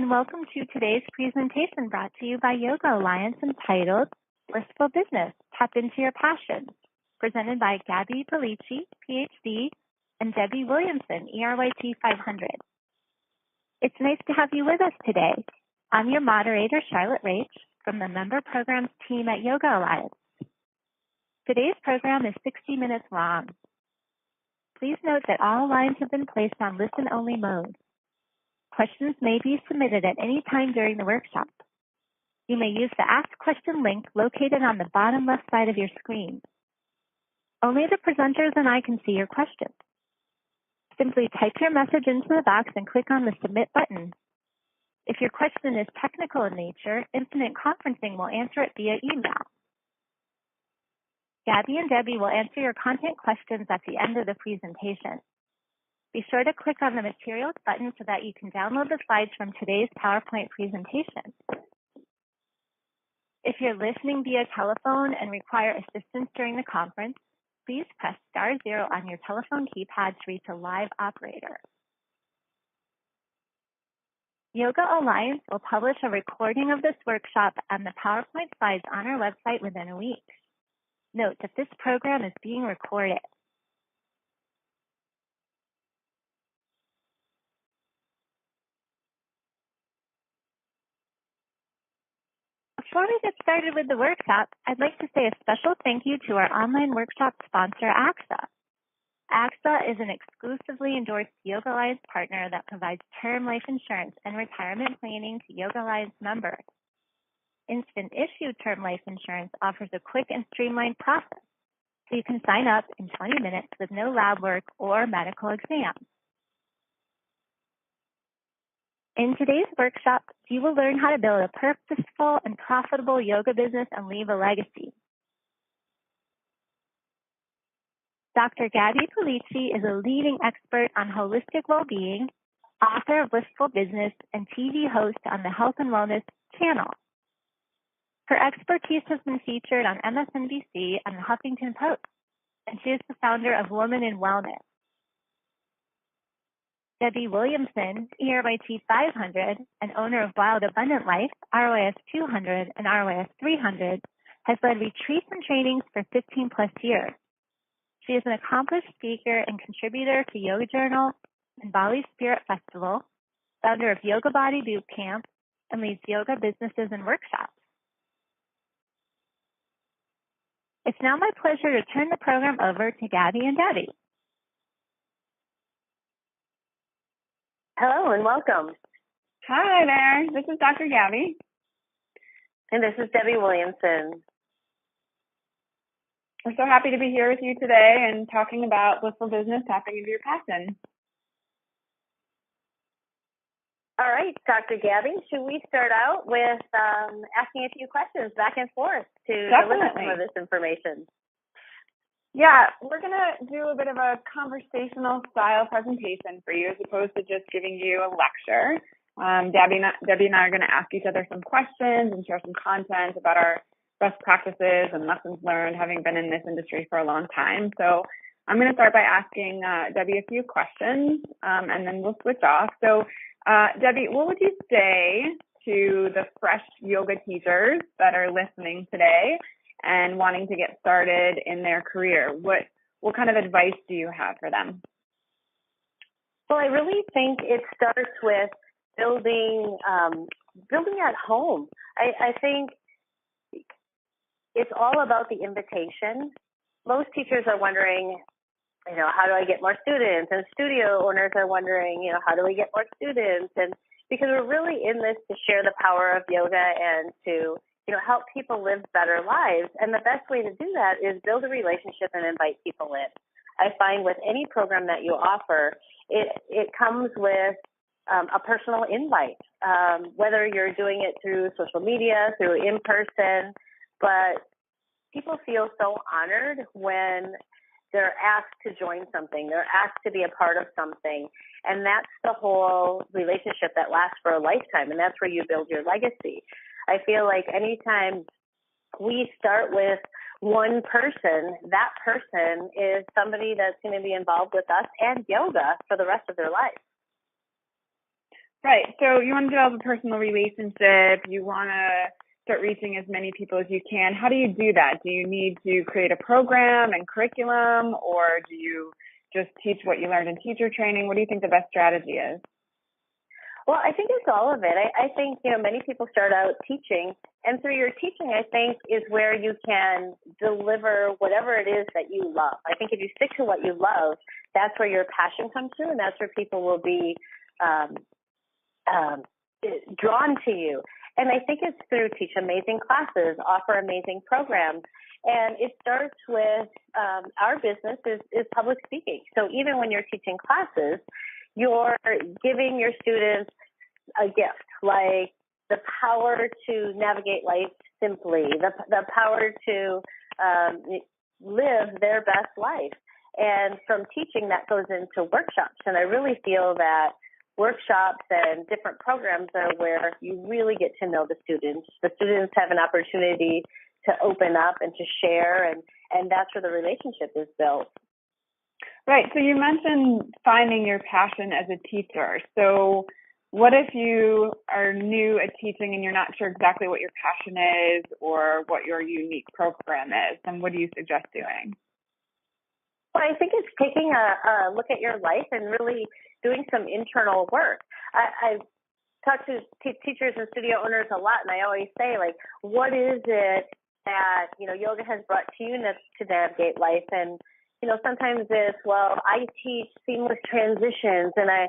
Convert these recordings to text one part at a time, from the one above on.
and welcome to today's presentation brought to you by Yoga Alliance entitled Blissful Business, Tap Into Your Passion, presented by Gabby Bellici, PhD, and Debbie Williamson, ERYT 500. It's nice to have you with us today. I'm your moderator, Charlotte Rach, from the member programs team at Yoga Alliance. Today's program is 60 minutes long. Please note that all lines have been placed on listen-only mode. Questions may be submitted at any time during the workshop. You may use the Ask Question link located on the bottom left side of your screen. Only the presenters and I can see your questions. Simply type your message into the box and click on the Submit button. If your question is technical in nature, Infinite Conferencing will answer it via email. Gabby and Debbie will answer your content questions at the end of the presentation. Be sure to click on the Materials button so that you can download the slides from today's PowerPoint presentation. If you're listening via telephone and require assistance during the conference, please press *0 on your telephone keypad to reach a live operator. Yoga Alliance will publish a recording of this workshop and the PowerPoint slides on our website within a week. Note that this program is being recorded. Before we get started with the workshop, I'd like to say a special thank you to our online workshop sponsor, AXA. AXA is an exclusively endorsed Yoga Alliance partner that provides term life insurance and retirement planning to Yoga Alliance members. Instant issue term life insurance offers a quick and streamlined process, so you can sign up in 20 minutes with no lab work or medical exam. In today's workshop, you will learn how to build a purposeful and profitable yoga business and leave a legacy. Dr. Gabby Bellici is a leading expert on holistic well-being, author of Blissful Business, and TV host on the Health and Wellness channel. Her expertise has been featured on MSNBC and the Huffington Post, and she is the founder of Women in Wellness. Debbie Williamson, ERYT 500, and owner of Wild Abundant Life, RYS 200 and RYS 300, has led retreats and trainings for 15-plus years. She is an accomplished speaker and contributor to Yoga Journal and Bali Spirit Festival, founder of Yoga Body Boot Camp, and leads yoga businesses and workshops. It's now my pleasure to turn the program over to Gabby and Debbie. Hello and welcome. Hi there. This is Dr. Gabby. And this is Debbie Williamson. We're so happy to be here with you today and talking about Blissful Business, tapping into your passion. All right, Dr. Gabby, should we start out with asking a few questions back and forth to deliver some of this information? Yeah, we're going to do a bit of a conversational style presentation for you as opposed to just giving you a lecture. Debbie and I are going to ask each other some questions and share some content about our best practices and lessons learned having been in this industry for a long time. So I'm going to start by asking Debbie a few questions and then we'll switch off. So Debbie, what would you say to the fresh yoga teachers that are listening today and wanting to get started in their career? What kind of advice do you have for them? Well, I really think it starts with building at home. I think it's all about the invitation. Most teachers are wondering, how do I get more students? And studio owners are wondering, how do we get more students? And because we're really in this to share the power of yoga and to help people live better lives. And the best way to do that is build a relationship and invite people in. I find with any program that you offer, it comes with a personal invite, whether you're doing it through social media, through in person, but people feel so honored when they're asked to join something, they're asked to be a part of something. And that's the whole relationship that lasts for a lifetime. And that's where you build your legacy. I feel like anytime we start with one person, that person is somebody that's going to be involved with us and yoga for the rest of their life. Right. So you want to develop a personal relationship. You want to start reaching as many people as you can. How do you do that? Do you need to create a program and curriculum, or do you just teach what you learned in teacher training? What do you think the best strategy is? Well, I think it's all of it. I think, many people start out teaching, and through your teaching, I think, is where you can deliver whatever it is that you love. I think if you stick to what you love, that's where your passion comes through, and that's where people will be drawn to you. And I think it's through teach amazing classes, offer amazing programs. And it starts with our business is public speaking. So even when you're teaching classes, you're giving your students a gift, like the power to navigate life simply, the power to live their best life. And from teaching, that goes into workshops. And I really feel that workshops and different programs are where you really get to know the students. The students have an opportunity to open up and to share, and that's where the relationship is built. Right. So you mentioned finding your passion as a teacher. So what if you are new at teaching and you're not sure exactly what your passion is or what your unique program is? Then what do you suggest doing? Well, I think it's taking a look at your life and really doing some internal work. I talk to teachers and studio owners a lot, and I always say, like, what is it that, yoga has brought to you to navigate life? And, sometimes it's, well, I teach seamless transitions, and I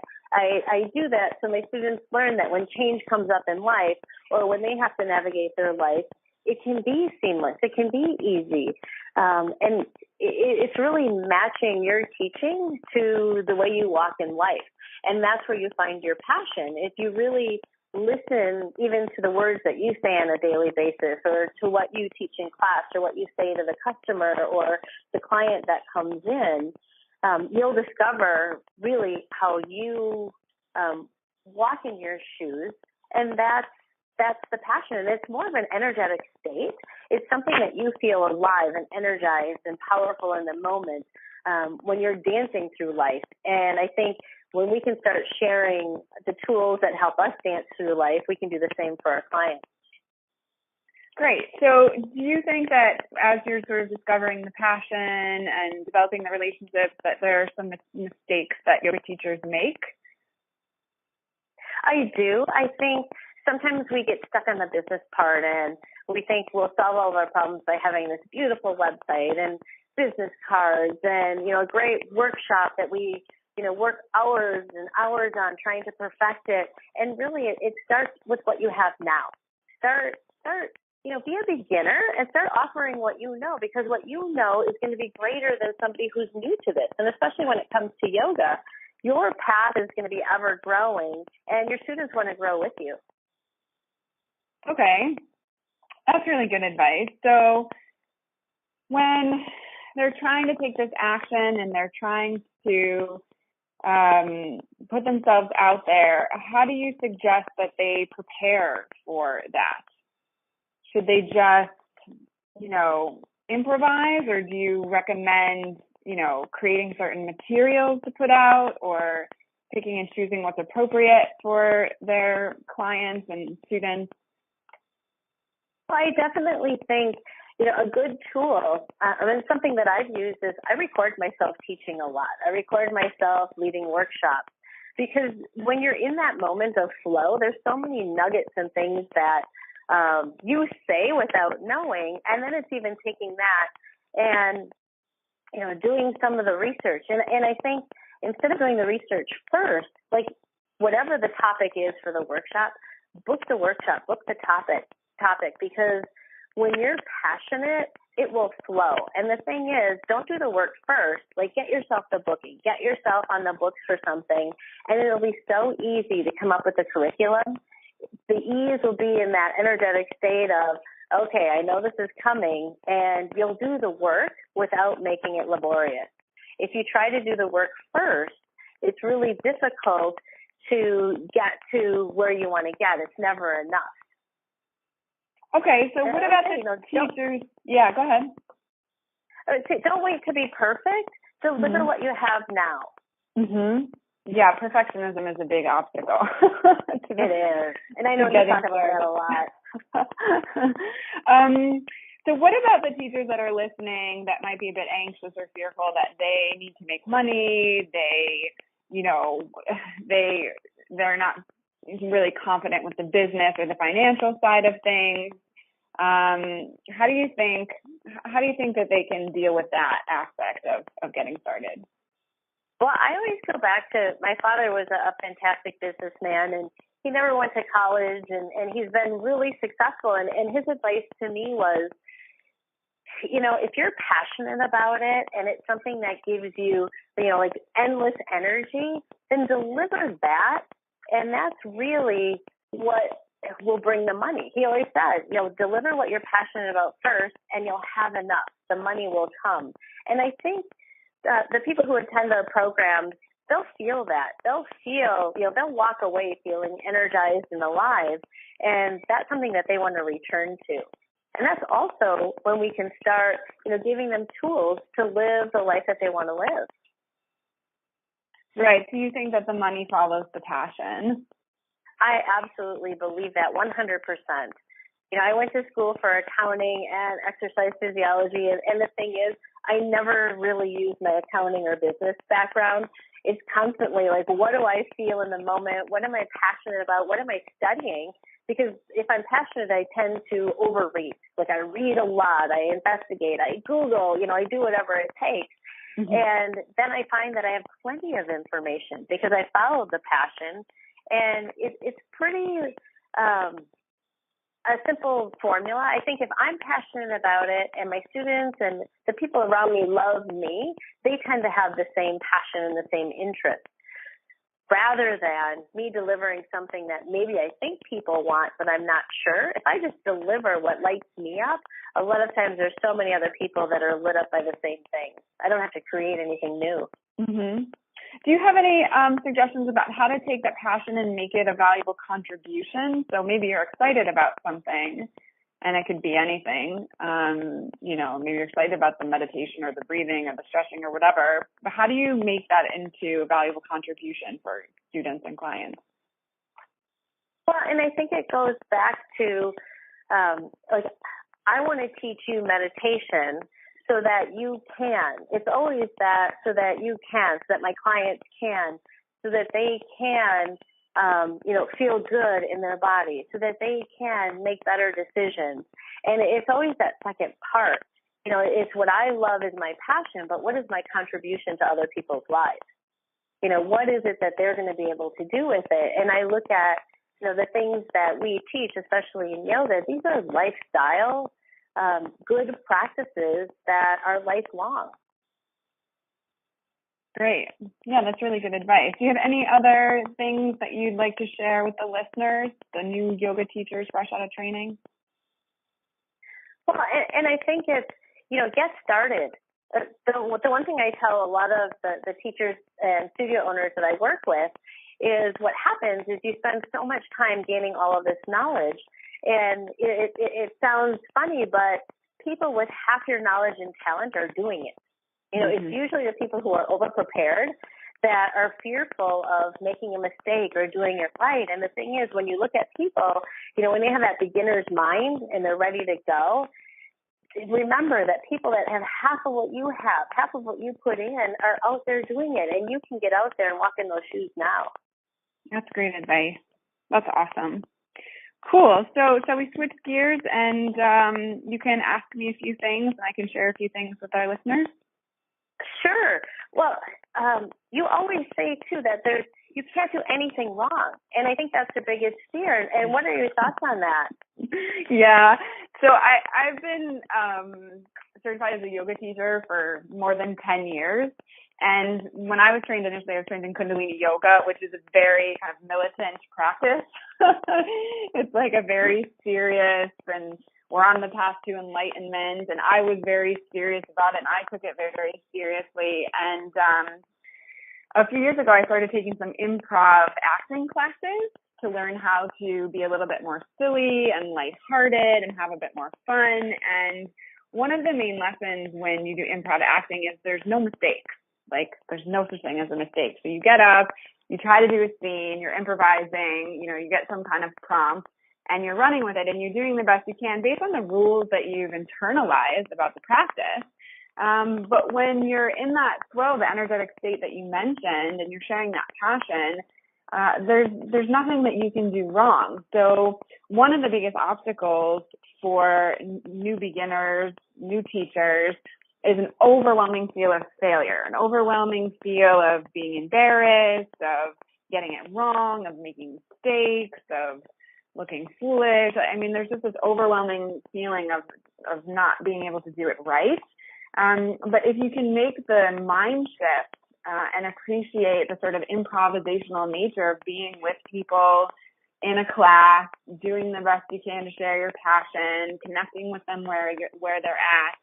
do that so my students learn that when change comes up in life or when they have to navigate their life, it can be seamless. It can be easy. And it's really matching your teaching to the way you walk in life. And that's where you find your passion. If you really listen even to the words that you say on a daily basis, or to what you teach in class, or what you say to the customer or the client that comes in, you'll discover really how you walk in your shoes. And that's the passion. And it's more of an energetic state. It's something that you feel alive and energized and powerful in the moment when you're dancing through life. And I think when we can start sharing the tools that help us dance through life, we can do the same for our clients. Great. So do you think that as you're sort of discovering the passion and developing the relationships, that there are some mistakes that yoga teachers make? I do. I think sometimes we get stuck on the business part, and we think we'll solve all of our problems by having this beautiful website and business cards and, a great workshop that we, work hours and hours on trying to perfect it. And really it starts with what you have now. Start, be a beginner and start offering what you know, because what you know is going to be greater than somebody who's new to this. And especially when it comes to yoga, your path is going to be ever growing, and your students want to grow with you. Okay. That's really good advice. So when they're trying to take this action and they're trying to put themselves out there, how do you suggest that they prepare for that? Should they just, improvise, or do you recommend, creating certain materials to put out, or picking and choosing what's appropriate for their clients and students? Well, I definitely think, a good tool, something that I've used is I record myself teaching a lot. I record myself leading workshops, because when you're in that moment of flow, there's so many nuggets and things that you say without knowing, and then it's even taking that and, doing some of the research. And I think instead of doing the research first, like whatever the topic is for the workshop, book the workshop, book the topic, because when you're passionate, it will flow. And the thing is, don't do the work first. Like, get yourself the booking, get yourself on the books for something, and it'll be so easy to come up with a curriculum. The ease will be in that energetic state of, okay, I know this is coming, and you'll do the work without making it laborious. If you try to do the work first, it's really difficult to get to where you want to get. It's never enough. Okay, so what about the teachers? Yeah, go ahead. Don't wait to be perfect. Deliver what you have now. Mm-hmm. Yeah, perfectionism is a big obstacle. It is. And I know you talk about that a lot. So what about the teachers that are listening that might be a bit anxious or fearful that they need to make money, they're not really confident with the business or the financial side of things? How do you think that they can deal with that aspect of getting started? Well, I always go back to my father was a fantastic businessman, and he never went to college, and he's been really successful. And his advice to me was, if you're passionate about it and it's something that gives you, like endless energy, then deliver that. And that's really what will bring the money. He always says, deliver what you're passionate about first and you'll have enough. The money will come. And I think the people who attend our programs, they'll feel that. They'll feel, they'll walk away feeling energized and alive. And that's something that they want to return to. And that's also when we can start, giving them tools to live the life that they want to live. Right. So you think that the money follows the passion? I absolutely believe that 100%. I went to school for accounting and exercise physiology. And the thing is, I never really used my accounting or business background. It's constantly like, what do I feel in the moment? What am I passionate about? What am I studying? Because if I'm passionate, I tend to overread. Like I read a lot, I investigate, I Google, I do whatever it takes. Mm-hmm. And then I find that I have plenty of information because I followed the passion. And it's pretty a simple formula. I think if I'm passionate about it and my students and the people around me love me, they tend to have the same passion and the same interest. Rather than me delivering something that maybe I think people want, but I'm not sure. If I just deliver what lights me up, a lot of times there's so many other people that are lit up by the same thing. I don't have to create anything new. Mm-hmm. Do you have any suggestions about how to take that passion and make it a valuable contribution? So maybe you're excited about something, and it could be anything. Maybe you're excited about the meditation or the breathing or the stretching or whatever. But how do you make that into a valuable contribution for students and clients? Well, and I think it goes back to, I want to teach you meditation so that you can. It's always that so that you can, so that my clients can, so that they can, feel good in their body, so that they can make better decisions. And it's always that second part. It's what I love is my passion, but what is my contribution to other people's lives? What is it that they're going to be able to do with it? And I look at, the things that we teach, especially in yoga, these are lifestyle good practices that are lifelong. Great. Yeah, that's really good advice. Do you have any other things that you'd like to share with the listeners, the new yoga teachers fresh out of training? Well, and I think it's, get started. The one thing I tell a lot of the teachers and studio owners that I work with is what happens is you spend so much time gaining all of this knowledge. And it sounds funny, but people with half your knowledge and talent are doing it. It's usually the people who are over-prepared that are fearful of making a mistake or doing it right. And the thing is, when you look at people, when they have that beginner's mind and they're ready to go, remember that people that have half of what you have, half of what you put in, are out there doing it. And you can get out there and walk in those shoes now. That's great advice. That's awesome. Cool. So we switch gears, and you can ask me a few things, and I can share a few things with our listeners. Sure. Well, you always say, too, that you can't do anything wrong. And I think that's the biggest fear. And what are your thoughts on that? Yeah. So I've been certified as a yoga teacher for more than 10 years. And when I was trained initially, I was trained in Kundalini Yoga, which is a very kind of militant practice. It's like a very serious, and we're on the path to enlightenment. And I was very serious about it, and I took it very, very seriously. And a few years ago, I started taking some improv acting classes to learn how to be a little bit more silly and lighthearted and have a bit more fun. And one of the main lessons when you do improv acting is there's no mistakes. Like, there's no such thing as a mistake. So you get up, you try to do a scene, you're improvising, you get some kind of prompt, and you're running with it, and you're doing the best you can based on the rules that you've internalized about the practice. But when you're in that flow, the energetic state that you mentioned, and you're sharing that passion, there's nothing that you can do wrong. So one of the biggest obstacles for new beginners, new teachers, is an overwhelming feel of failure, an overwhelming feel of being embarrassed, of getting it wrong, of making mistakes, of looking foolish. I mean, there's just this overwhelming feeling of not being able to do it right. But if you can make the mind shift and appreciate the sort of improvisational nature of being with people in a class, doing the best you can to share your passion, connecting with them where they're at,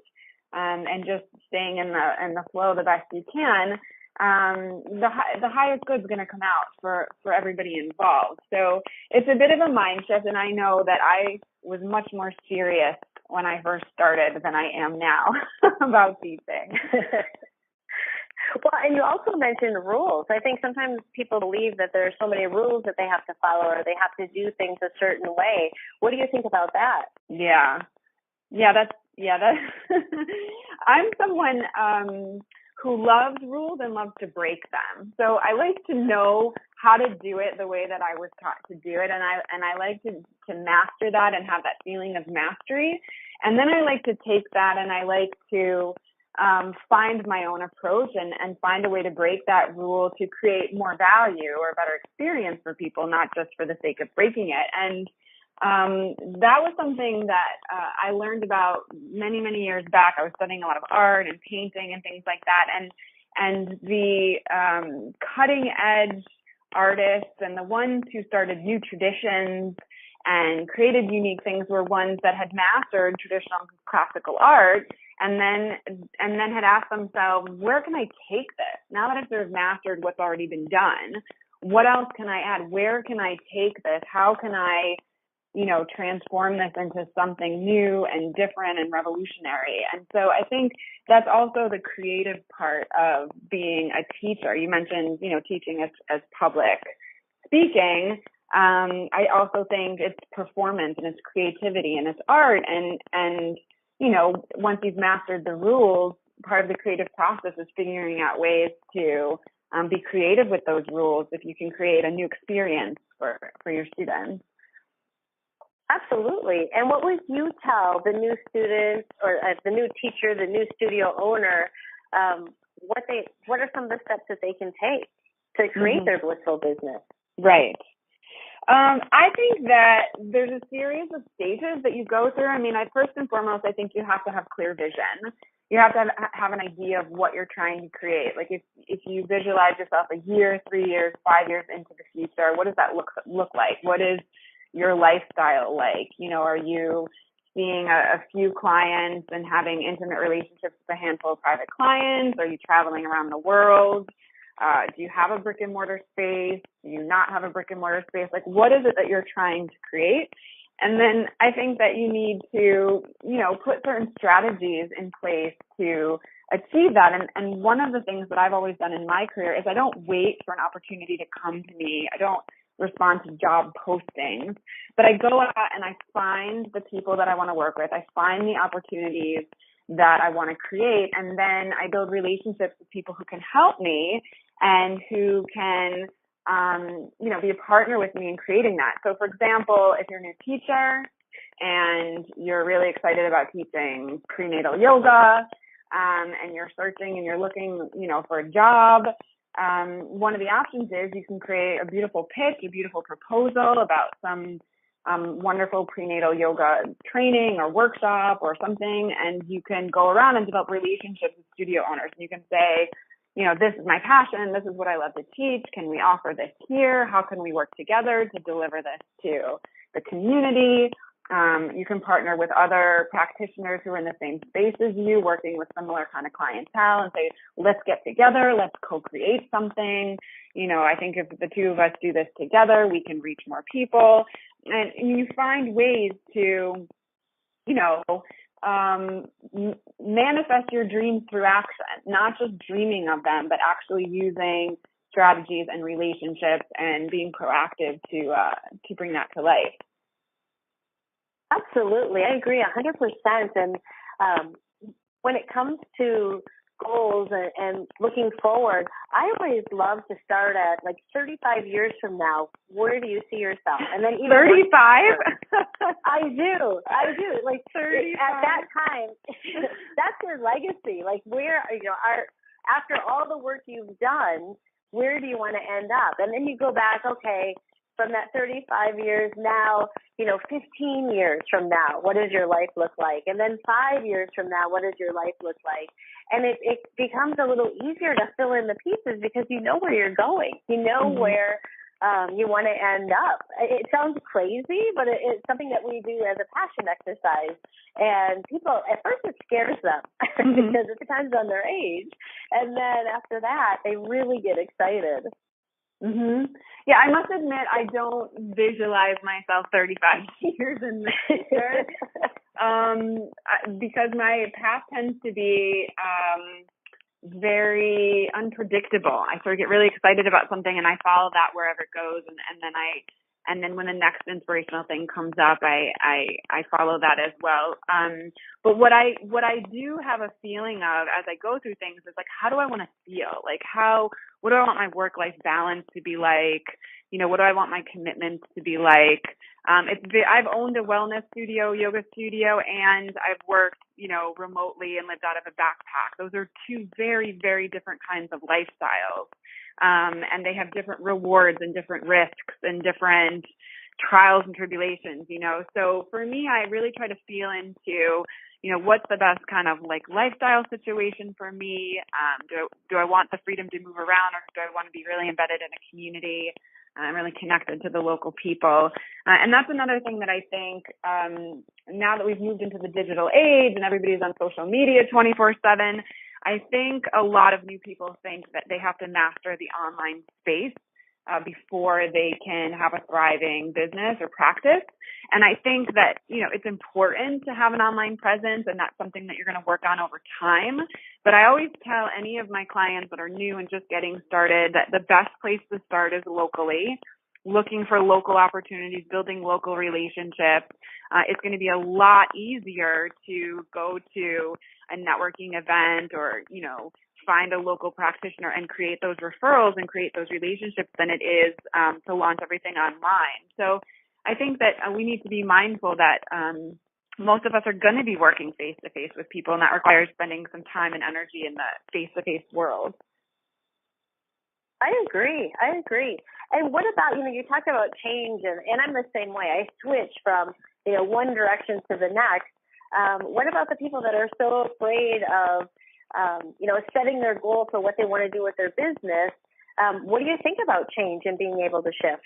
and just staying in the flow the best you can, the highest good is going to come out for everybody involved. So it's a bit of a mind shift, and I know that I was much more serious when I first started than I am now about teaching. Well, and you also mentioned rules. I think sometimes people believe that there are so many rules that they have to follow, or they have to do things a certain way. What do you think about that? Yeah, that's I'm someone who loves rules and loves to break them. So I like to know how to do it the way that I was taught to do it, and I like to master that and have that feeling of mastery. And then I like to take that and I like to find my own approach and find a way to break that rule to create more value or a better experience for people, not just for the sake of breaking it. And that was something that I learned about many, many years back. I was studying a lot of art and painting and things like that. And the cutting edge artists and the ones who started new traditions and created unique things were ones that had mastered traditional classical art and then had asked themselves, where can I take this? Now that I've sort of mastered what's already been done, what else can I add? Where can I take this? How can I transform this into something new and different and revolutionary? And so I think that's also the creative part of being a teacher. You mentioned, teaching as public speaking. I also think it's performance and it's creativity and it's art. And once you've mastered the rules, part of the creative process is figuring out ways to be creative with those rules if you can create a new experience for your students. Absolutely. And what would you tell the new students or the new teacher, the new studio owner, what are some of the steps that they can take to create their blissful business? Right. I think that there's a series of stages that you go through. I mean, first and foremost, I think you have to have clear vision. You have to have an idea of what you're trying to create. Like if you visualize yourself a year, 3 years, 5 years into the future, what does that look like? What is your lifestyle like? Are you seeing a few clients and having intimate relationships with a handful of private clients? Are you traveling around the world? Do you have a brick and mortar space? Do you not have a brick and mortar space? Like, what is it that you're trying to create? And then I think that you need to, put certain strategies in place to achieve that. And one of the things that I've always done in my career is I don't wait for an opportunity to come to me. I don't respond to job postings, but I go out and I find the people that I want to work with. I find the opportunities that I want to create, and then I build relationships with people who can help me and who can, be a partner with me in creating that. So, for example, if you're a new teacher and you're really excited about teaching prenatal yoga, and you're searching and you're looking, for a job, one of the options is you can create a beautiful pitch, a beautiful proposal about some wonderful prenatal yoga training or workshop or something, and you can go around and develop relationships with studio owners. And you can say, this is my passion, this is what I love to teach, can we offer this here? How can we work together to deliver this to the community? You can partner with other practitioners who are in the same space as you, working with similar kind of clientele, and say, let's get together, let's co-create something. I think if the two of us do this together, we can reach more people. And you find ways to, manifest your dreams through action, not just dreaming of them, but actually using strategies and relationships and being proactive to bring that to life. Absolutely. I agree 100%. And when it comes to goals and looking forward, I always love to start at like 35 years from now. Where do you see yourself? And then even 35? I do. Like 35. At that time, that's your legacy. Like where, after all the work you've done, where do you want to end up? And then you go back, okay, from that 35 years now, 15 years from now, what does your life look like? And then 5 years from now, what does your life look like? And it becomes a little easier to fill in the pieces because you know where you're going. You know where you want to end up. It sounds crazy, but it's something that we do as a passion exercise. And people, at first it scares them because it depends on their age. And then after that, they really get excited. Yeah, I must admit I don't visualize myself 35 years in the future because my path tends to be very unpredictable. I sort of get really excited about something and I follow that wherever it goes, and then when the next inspirational thing comes up, I follow that as well. But what I do have a feeling of as I go through things is like, how do I want to feel? Like what do I want my work-life balance to be like? What do I want my commitments to be like? I've owned a wellness studio, yoga studio, and I've worked, remotely and lived out of a backpack. Those are two very, very different kinds of lifestyles. And they have different rewards and different risks and different trials and tribulations, So for me, I really try to feel into, what's the best kind of like lifestyle situation for me? Do I want the freedom to move around, or do I want to be really embedded in a community? I'm really connected to the local people. And that's another thing that I think now that we've moved into the digital age and everybody's on social media 24/7, I think a lot of new people think that they have to master the online space before they can have a thriving business or practice. And I think that, it's important to have an online presence, and that's something that you're going to work on over time. But I always tell any of my clients that are new and just getting started that the best place to start is locally, looking for local opportunities, building local relationships. It's going to be a lot easier to go to a networking event or, find a local practitioner and create those referrals and create those relationships than it is to launch everything online. So I think that we need to be mindful that most of us are going to be working face-to-face with people, and that requires spending some time and energy in the face-to-face world. I agree. And what about, you talked about change, and I'm the same way. I switch from, one direction to the next. What about the people that are so afraid of, setting their goal for what they want to do with their business? What do you think about change and being able to shift?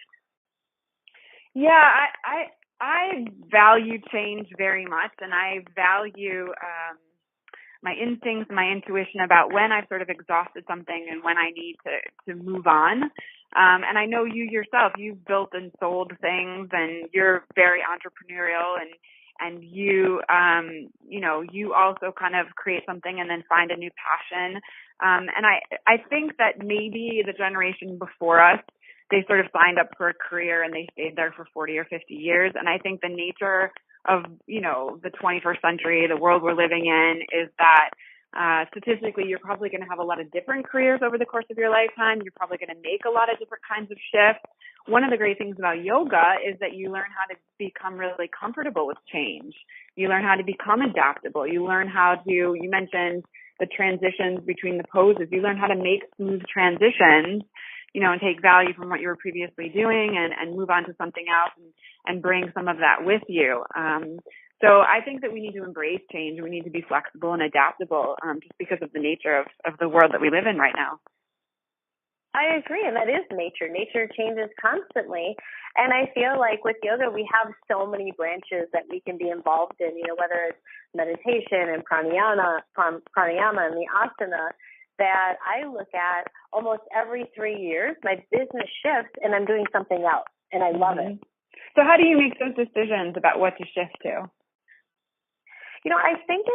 Yeah, I value change very much, and I value my instincts, my intuition about when I've sort of exhausted something and when I need to move on. And I know you yourself, you've built and sold things, and you're very entrepreneurial, and you, you also kind of create something and then find a new passion. And I think that maybe the generation before us, they sort of signed up for a career and they stayed there for 40 or 50 years. And I think the nature of, the 21st century, the world we're living in, is that statistically, you're probably going to have a lot of different careers over the course of your lifetime. You're probably going to make a lot of different kinds of shifts. One of the great things about yoga is that you learn how to become really comfortable with change. You learn how to become adaptable. You learn how to, you mentioned the transitions between the poses. You learn how to make smooth transitions, and take value from what you were previously doing and move on to something else and bring some of that with you. So I think that we need to embrace change. We need to be flexible and adaptable just because of the nature of the world that we live in right now. I agree, and that is nature. Nature changes constantly, and I feel like with yoga, we have so many branches that we can be involved in, whether it's meditation and pranayama and the asana, that I look at almost every 3 years, my business shifts and I'm doing something else, and I love it. So how do you make those decisions about what to shift to? I think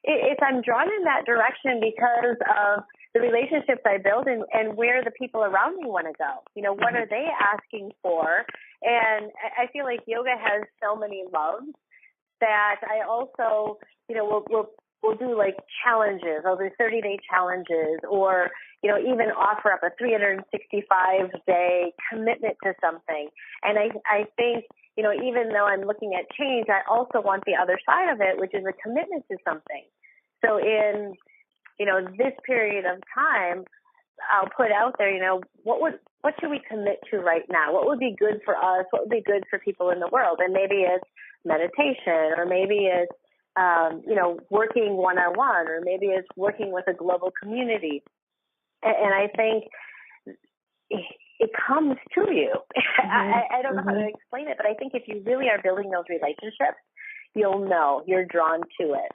it's I'm drawn in that direction because of the relationships I build and where the people around me want to go. What are they asking for? And I feel like yoga has so many loves that I also, we'll do like challenges. I'll do 30-day challenges, or, even offer up a 365-day commitment to something. And I think, even though I'm looking at change, I also want the other side of it, which is a commitment to something. So in, this period of time, I'll put out there, what should we commit to right now? What would be good for us? What would be good for people in the world? And maybe it's meditation, or maybe it's, working one-on-one, or maybe it's working with a global community. And I think it comes to you. I don't know how to explain it, but I think if you really are building those relationships, you'll know, you're drawn to it.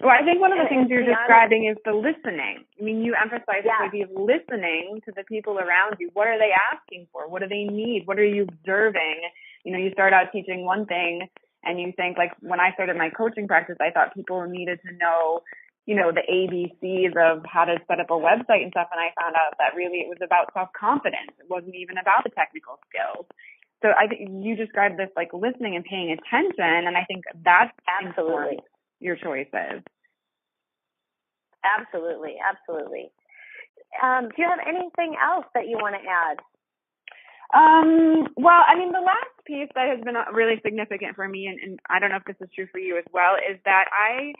Well, I think one of the things you're describing is the listening. I mean, you emphasize the idea of listening to the people around you. What are they asking for? What do they need? What are you observing? You start out teaching one thing, and you think, like, when I started my coaching practice, I thought people needed to know, the ABCs of how to set up a website and stuff. And I found out that really it was about self-confidence. It wasn't even about the technical skills. So I think you described this like listening and paying attention. And I think that's absolutely your choices. Absolutely. Absolutely. Do you have anything else that you want to add? Well, I mean, the last piece that has been really significant for me, and I don't know if this is true for you as well, is that I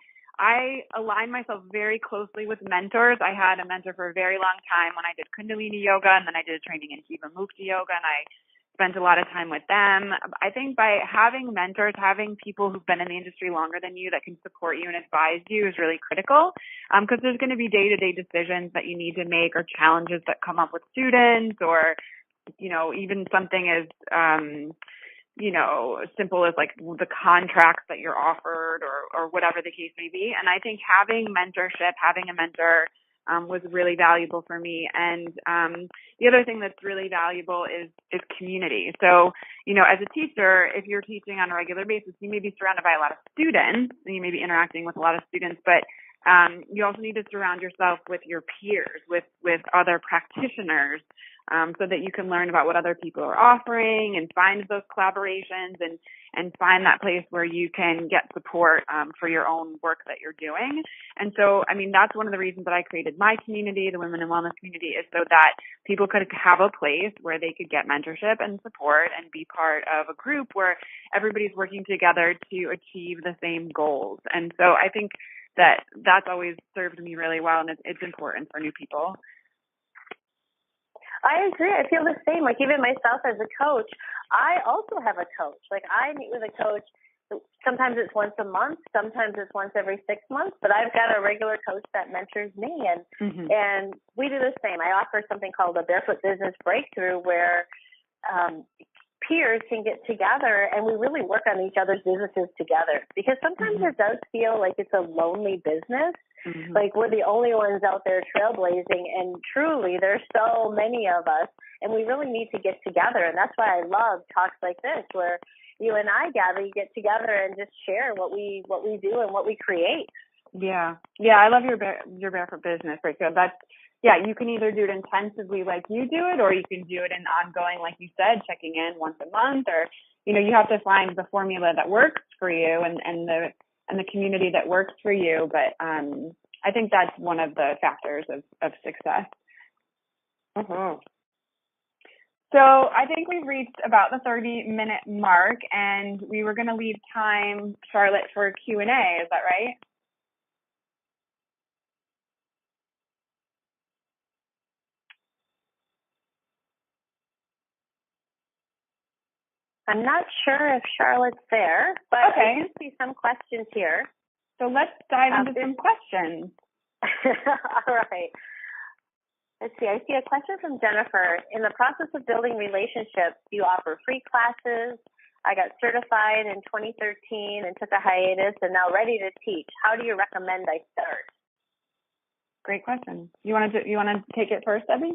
align myself very closely with mentors. I had a mentor for a very long time when I did Kundalini yoga, and then I did a training in Jiva Mukti yoga, and I spent a lot of time with them. I think by having mentors, having people who've been in the industry longer than you that can support you and advise you is really critical, because there's going to be day-to-day decisions that you need to make, or challenges that come up with students, or even something as, simple as like the contracts that you're offered, or whatever the case may be. And I think having mentorship, having a mentor, was really valuable for me. And the other thing that's really valuable is community. So, as a teacher, if you're teaching on a regular basis, you may be surrounded by a lot of students, and you may be interacting with a lot of students, but you also need to surround yourself with your peers, with other practitioners, so that you can learn about what other people are offering and find those collaborations and find that place where you can get support for your own work that you're doing. And so, I mean, that's one of the reasons that I created my community, the Women in Wellness community, is so that people could have a place where they could get mentorship and support and be part of a group where everybody's working together to achieve the same goals. And so I think that's always served me really well, and it's important for new people. I agree. I feel the same. Like, even myself as a coach, I also have a coach. Like, I meet with a coach. Sometimes it's once a month. Sometimes it's once every 6 months. But I've got a regular coach that mentors me, and we do the same. I offer something called a Barefoot Business Breakthrough, where peers can get together and we really work on each other's businesses together. Because sometimes it does feel like it's a lonely business. Like, we're the only ones out there trailblazing, and truly there's so many of us, and we really need to get together. And that's why I love talks like this, where you and I gather, you get together and just share what we do and what we create. Yeah, I love your Barefoot Business Breakthrough. You can either do it intensively like you do it, or you can do it in ongoing, like you said, checking in once a month, or you have to find the formula that works for you and the community that works for you. But I think that's one of the factors of success. So I think we've reached about the 30-minute mark, and we were going to leave time, Charlotte, for Q&A. Is that right? I'm not sure if Charlotte's there, but okay. I do see some questions here. So let's dive into some questions. All right. Let's see. I see a question from Jennifer. In the process of building relationships, do you offer free classes? I got certified in 2013 and took a hiatus and now ready to teach. How do you recommend I start? Great question. You want to take it first, Debbie?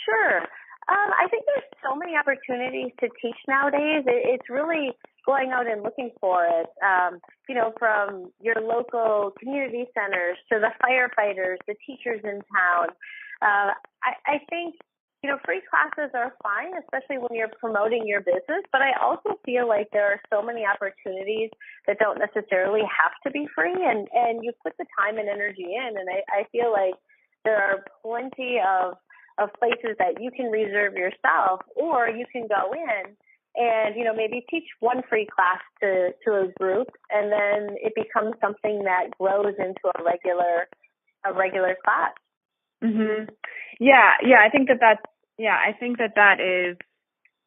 Sure. I think there's so many opportunities to teach nowadays. It's really going out and looking for it, from your local community centers to the firefighters, the teachers in town. I think, free classes are fine, especially when you're promoting your business, but I also feel like there are so many opportunities that don't necessarily have to be free, and you put the time and energy in, and I feel like there are plenty of places that you can reserve yourself, or you can go in and, maybe teach one free class to a group, and then it becomes something that grows into a regular class. Mhm. Yeah, I think that is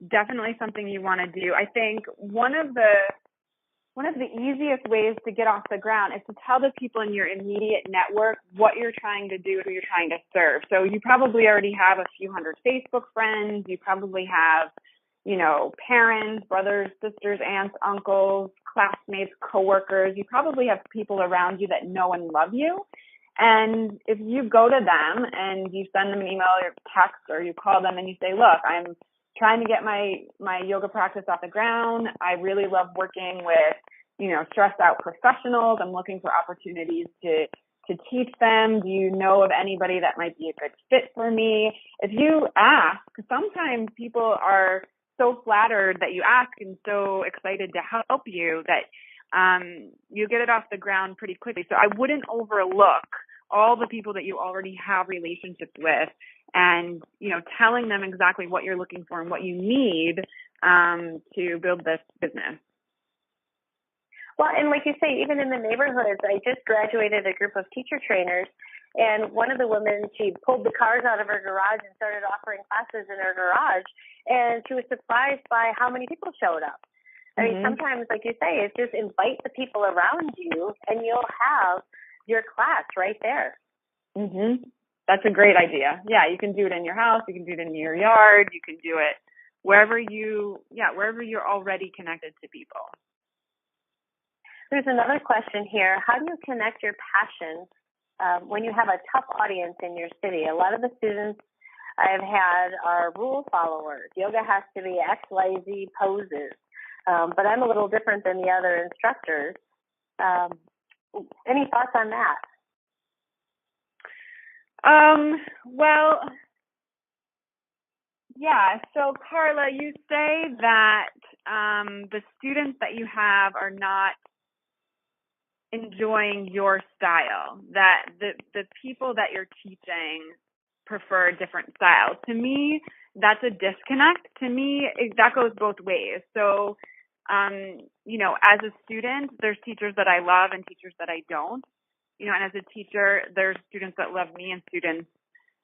definitely something you want to do. I think one of the easiest ways to get off the ground is to tell the people in your immediate network what you're trying to do, who you're trying to serve. So you probably already have a few hundred Facebook friends. You probably have, parents, brothers, sisters, aunts, uncles, classmates, coworkers. You probably have people around you that know and love you. And if you go to them and you send them an email or text, or you call them and you say, look, I'm trying to get my yoga practice off the ground. I really love working with, stressed out professionals. I'm looking for opportunities to teach them. Do you know of anybody that might be a good fit for me? If you ask, sometimes people are so flattered that you ask and so excited to help you that you get it off the ground pretty quickly. So I wouldn't overlook all the people that you already have relationships with, and, telling them exactly what you're looking for and what you need to build this business. Well, and like you say, even in the neighborhoods, I just graduated a group of teacher trainers, and one of the women, she pulled the cars out of her garage and started offering classes in her garage, and she was surprised by how many people showed up. I mean, sometimes, like you say, it's just invite the people around you, and you'll have your class right there. That's a great idea. Yeah, you can do it in your house. You can do it in your yard. You can do it wherever you're already connected to people. There's another question here. How do you connect your passion when you have a tough audience in your city? A lot of the students I've had are rule followers. Yoga has to be X, Y, Z poses. But I'm a little different than the other instructors. Any thoughts on that? Well, yeah. So Carla, you say that the students that you have are not enjoying your style, that the people that you're teaching prefer different styles. To me, that's a disconnect. To me, that goes both ways. So, as a student, there's teachers that I love and teachers that I don't. And as a teacher, there's students that love me and students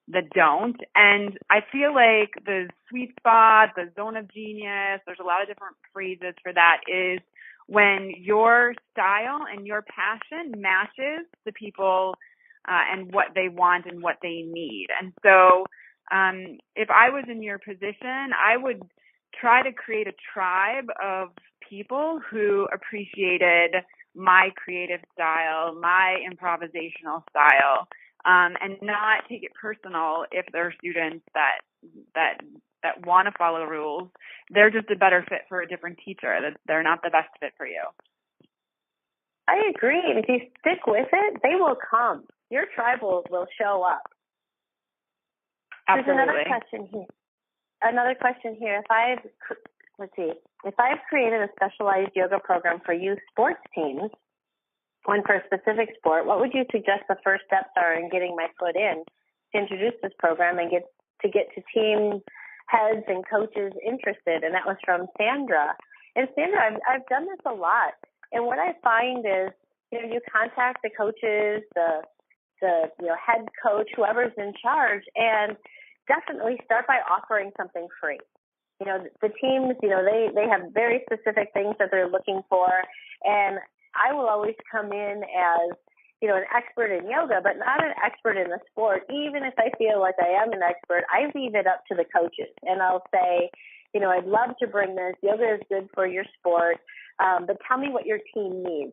that don't. And I feel like the sweet spot, the zone of genius, there's a lot of different phrases for that, is when your style and your passion matches the people and what they want and what they need. And so if I was in your position, I would try to create a tribe of people who appreciated my creative style, my improvisational style, and not take it personal if there are students that want to follow rules. They're just a better fit for a different teacher. That they're not the best fit for you. I agree. And if you stick with it, they will come. Your tribe will show up. Absolutely. There's another question here. If I've created a specialized yoga program for youth sports teams, one for a specific sport, what would you suggest the first steps are in getting my foot in to introduce this program and get to team heads and coaches interested? And that was from Sandra. And Sandra, I've done this a lot. And what I find is, you contact the coaches, the head coach, whoever's in charge, and definitely start by offering something free. The teams, they have very specific things that they're looking for. And I will always come in as, an expert in yoga, but not an expert in the sport. Even if I feel like I am an expert, I leave it up to the coaches. And I'll say, I'd love to bring this. Yoga is good for your sport, but tell me what your team needs.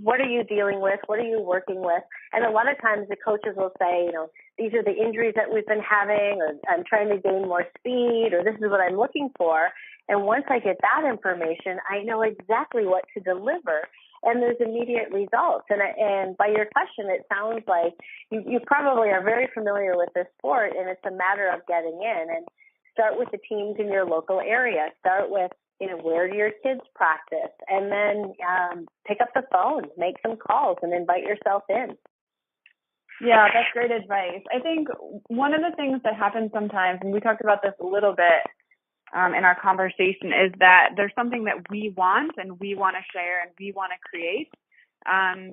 what are you dealing with? What are you working with? And a lot of times the coaches will say, these are the injuries that we've been having, or I'm trying to gain more speed, or this is what I'm looking for. And once I get that information, I know exactly what to deliver. And there's immediate results. And by your question, it sounds like you probably are very familiar with this sport, and it's a matter of getting in. And start with the teams in your local area. Start with, where do your kids practice? And then pick up the phone, make some calls, and invite yourself in. Yeah, that's great advice. I think one of the things that happens sometimes, and we talked about this a little bit in our conversation, is that there's something that we want and we want to share and we want to create,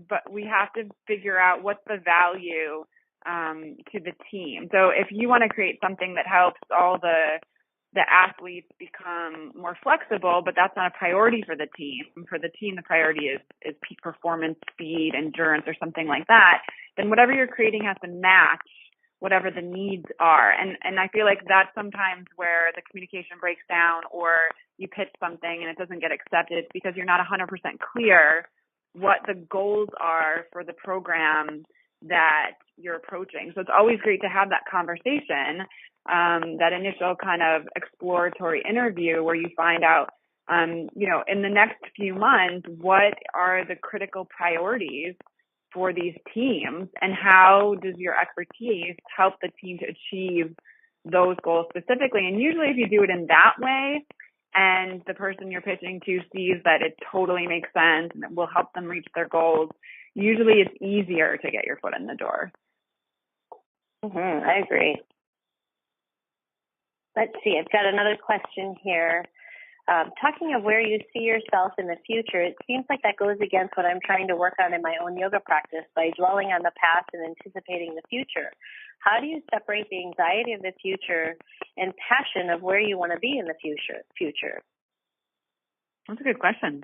but we have to figure out what's the value to the team. So if you want to create something that helps all the athletes become more flexible, but that's not a priority for the team. For the team, the priority is peak performance, speed, endurance, or something like that. Then whatever you're creating has to match whatever the needs are. And I feel like that's sometimes where the communication breaks down, or you pitch something and it doesn't get accepted because you're not 100% clear what the goals are for the program that you're approaching. So it's always great to have that conversation, that initial kind of exploratory interview where you find out, in the next few months, what are the critical priorities for these teams, and how does your expertise help the team to achieve those goals specifically? And usually if you do it in that way, and the person you're pitching to sees that it totally makes sense and it will help them reach their goals, usually it's easier to get your foot in the door. I agree. Let's see, I've got another question here. Talking of where you see yourself in the future, it seems like that goes against what I'm trying to work on in my own yoga practice by dwelling on the past and anticipating the future. How do you separate the anxiety of the future and passion of where you want to be in the future? That's a good question.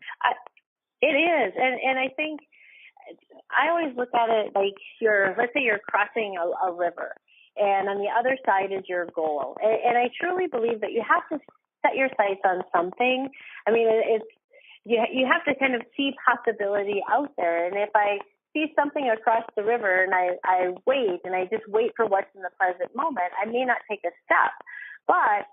It is. And I think I always look at it like let's say you're crossing a river, and on the other side is your goal. And I truly believe that you have to set your sights on something. I mean, you have to kind of see possibility out there. And if I see something across the river and I wait and I just wait for what's in the present moment, I may not take a step. But,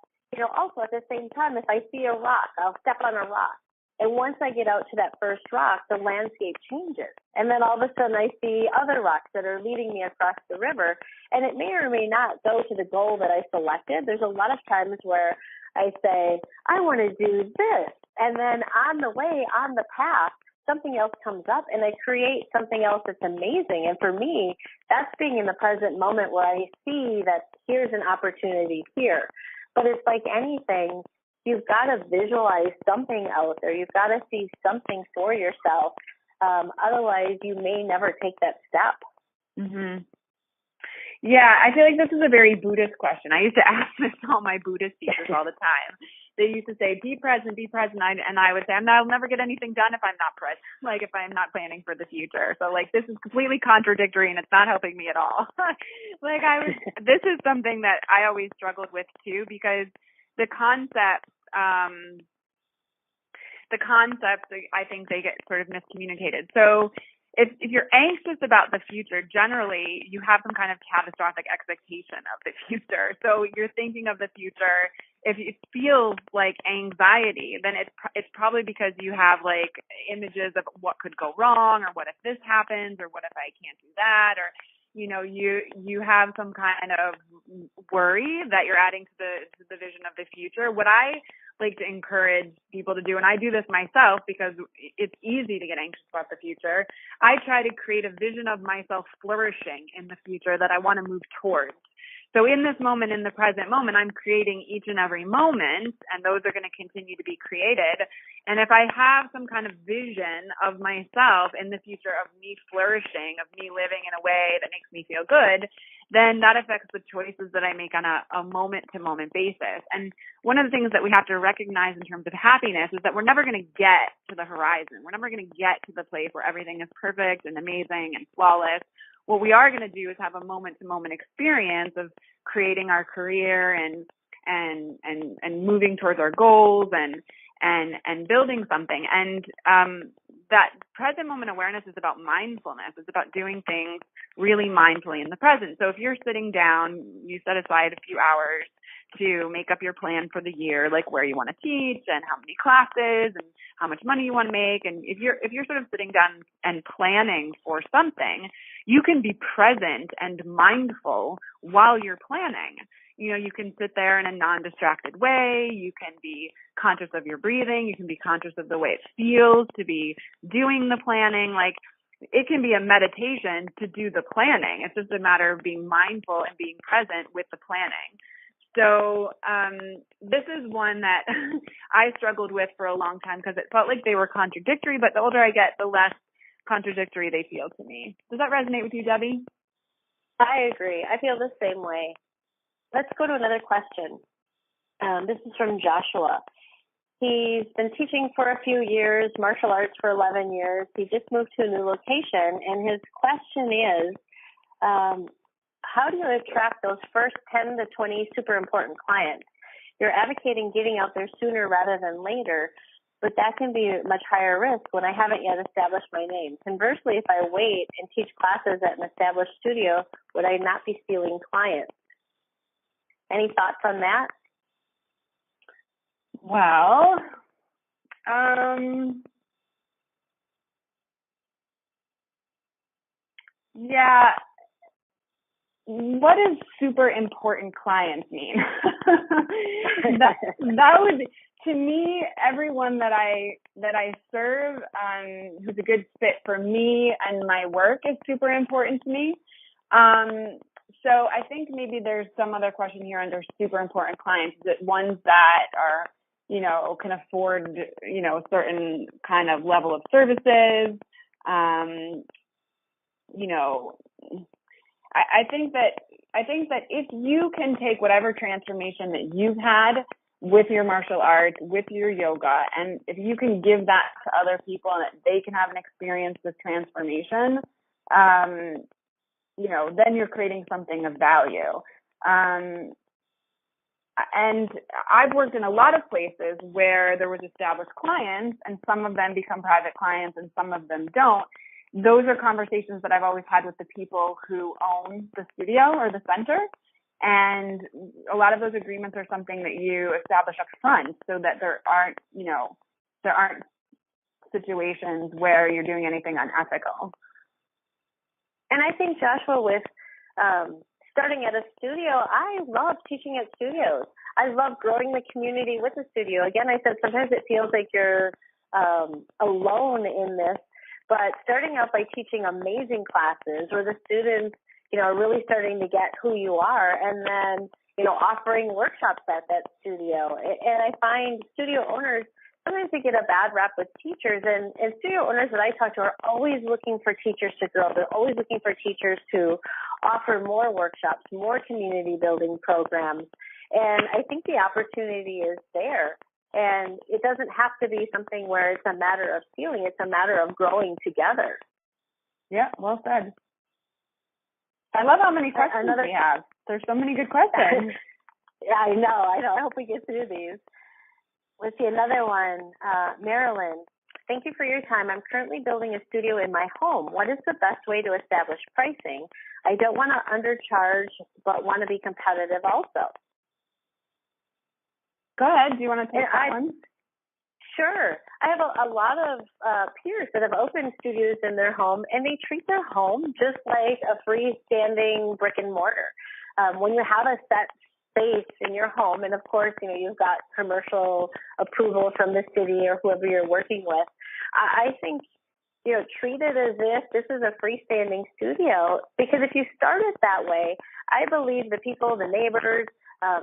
also at the same time, if I see a rock, I'll step on a rock. And once I get out to that first rock, the landscape changes. And then all of a sudden I see other rocks that are leading me across the river. And it may or may not go to the goal that I selected. There's a lot of times where I say, I want to do this. And then on the way, on the path, something else comes up and I create something else that's amazing. And for me, that's being in the present moment where I see that here's an opportunity here. But it's like anything, you've got to visualize something out there. You've got to see something for yourself. Otherwise, you may never take that step. Mm-hmm. Yeah, I feel like this is a very Buddhist question. I used to ask this to all my Buddhist teachers all the time. They used to say, be present, be present. And I would say, I'll never get anything done if I'm not present, like if I'm not planning for the future. So like, this is completely contradictory and it's not helping me at all. This is something that I always struggled with too, because the concepts, I think they get sort of miscommunicated. So if you're anxious about the future, generally you have some kind of catastrophic expectation of the future. So you're thinking of the future. If it feels like anxiety, then it's probably because you have like images of what could go wrong, or what if this happens, or what if I can't do that, or you have some kind of worry that you're adding to the vision of the future. What I like to encourage people to do, and I do this myself because it's easy to get anxious about the future, I try to create a vision of myself flourishing in the future that I want to move towards. So in this moment, in the present moment, I'm creating each and every moment, and those are going to continue to be created. And if I have some kind of vision of myself in the future of me flourishing, of me living in a way that makes me feel good, then that affects the choices that I make on a moment-to-moment basis. And one of the things that we have to recognize in terms of happiness is that we're never going to get to the horizon. We're never going to get to the place where everything is perfect and amazing and flawless. What we are going to do is have a moment-to-moment experience of creating our career and moving towards our goals and building something. And that present moment awareness is about mindfulness. It's about doing things really mindfully in the present. So if you're sitting down, you set aside a few hours to make up your plan for the year, like where you want to teach and how many classes and how much money you want to make. And if you're sort of sitting down and planning for something, you can be present and mindful while you're planning. You know, you can sit there in a non-distracted way. You can be conscious of your breathing. You can be conscious of the way it feels to be doing the planning. Like, it can be a meditation to do the planning. It's just a matter of being mindful and being present with the planning. So this is one that I struggled with for a long time because it felt like they were contradictory, but the older I get, the less contradictory they feel to me. Does that resonate with you, Debbie? I agree. I feel the same way. Let's go to another question. This is from Joshua. He's been teaching for a few years, martial arts for 11 years. He just moved to a new location, and his question is, how do you attract those first 10 to 20 super important clients? You're advocating getting out there sooner rather than later, but that can be much higher risk when I haven't yet established my name. Conversely, if I wait and teach classes at an established studio, would I not be stealing clients? Any thoughts on that? Well, yeah. What does super important clients mean? that would, to me, everyone that I serve, who's a good fit for me and my work is super important to me. So I think maybe there's some other question here under super important clients. Is it ones that are, you know, can afford, you know, a certain kind of level of services? You know, I think that if you can take whatever transformation that you've had with your martial arts, with your yoga, and if you can give that to other people and that they can have an experience with transformation, you know, then you're creating something of value. And I've worked in a lot of places where there was established clients, and some of them become private clients and some of them don't. Those are conversations that I've always had with the people who own the studio or the center. And a lot of those agreements are something that you establish up front so that there aren't situations where you're doing anything unethical. And I think, Joshua, with starting at a studio, I love teaching at studios. I love growing the community with the studio. Again, I said sometimes it feels like you're alone in this. But starting out by teaching amazing classes where the students, you know, are really starting to get who you are, and then, you know, offering workshops at that studio. And I find studio owners, sometimes they get a bad rap with teachers, and studio owners that I talk to are always looking for teachers to grow. They're always looking for teachers to offer more workshops, more community building programs. And I think the opportunity is there. And it doesn't have to be something where it's a matter of stealing. It's a matter of growing together. Yeah, well said. I love how many questions we have. There's so many good questions. Yeah, I know. I hope we get through these. Let's see, another one. Marilyn, thank you for your time. I'm currently building a studio in my home. What is the best way to establish pricing? I don't want to undercharge, but want to be competitive also. Go ahead. Do you want to take that one? Sure. I have a lot of peers that have opened studios in their home, and they treat their home just like a freestanding brick and mortar. When you have a set space in your home, and of course, you know, you've got commercial approval from the city or whoever you're working with, I think, you know, treat it as if this is a freestanding studio, because if you start it that way, I believe the people, the neighbors,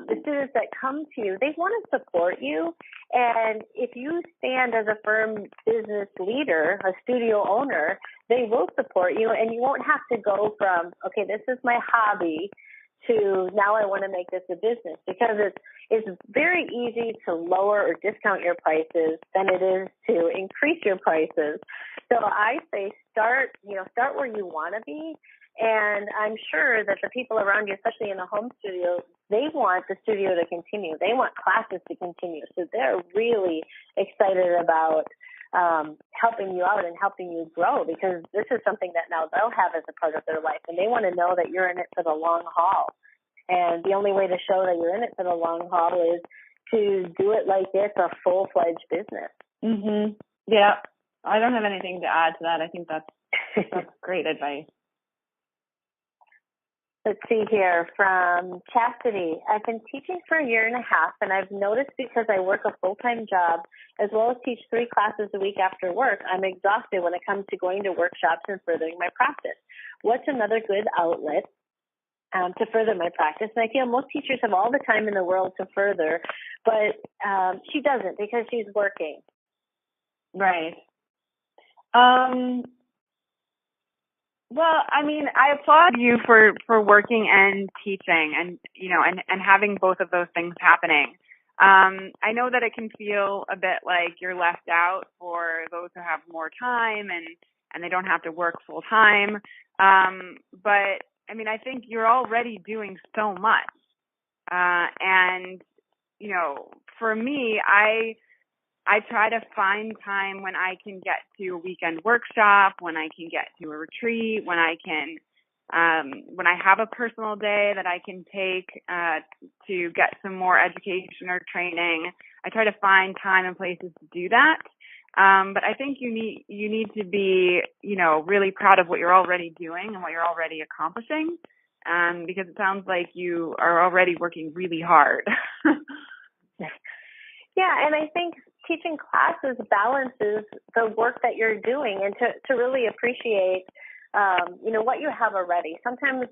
the students that come to you, they want to support you. And if you stand as a firm business leader, a studio owner, they will support you, and you won't have to go from, okay, this is my hobby, to now I want to make this a business, because it's very easy to lower or discount your prices than it is to increase your prices. So I say start where you want to be. And I'm sure that the people around you, especially in a home studio, they want the studio to continue. They want classes to continue. So they're really excited about helping you out and helping you grow, because this is something that now they'll have as a part of their life, and they want to know that you're in it for the long haul. And the only way to show that you're in it for the long haul is to do it like it's a full-fledged business. Mhm. Yeah. I don't have anything to add to that. I think that's great advice. Let's see here from Chastity. I've been teaching for a year and a half, and I've noticed because I work a full-time job as well as teach 3 classes a week after work, I'm exhausted when it comes to going to workshops and furthering my practice. What's another good outlet to further my practice? And I feel most teachers have all the time in the world to further, but she doesn't because she's working. Right. Well, I mean, I applaud you for working and teaching and, you know, and having both of those things happening. I know that it can feel a bit like you're left out for those who have more time and they don't have to work full time. But I mean, I think you're already doing so much. And, you know, for me, I try to find time when I can get to a weekend workshop, when I can get to a retreat, when I have a personal day that I can take to get some more education or training. I try to find time and places to do that. But I think you need to be, you know, really proud of what you're already doing and what you're already accomplishing, because it sounds like you are already working really hard. Yeah, and I think teaching classes balances the work that you're doing, and to really appreciate, you know, what you have already. Sometimes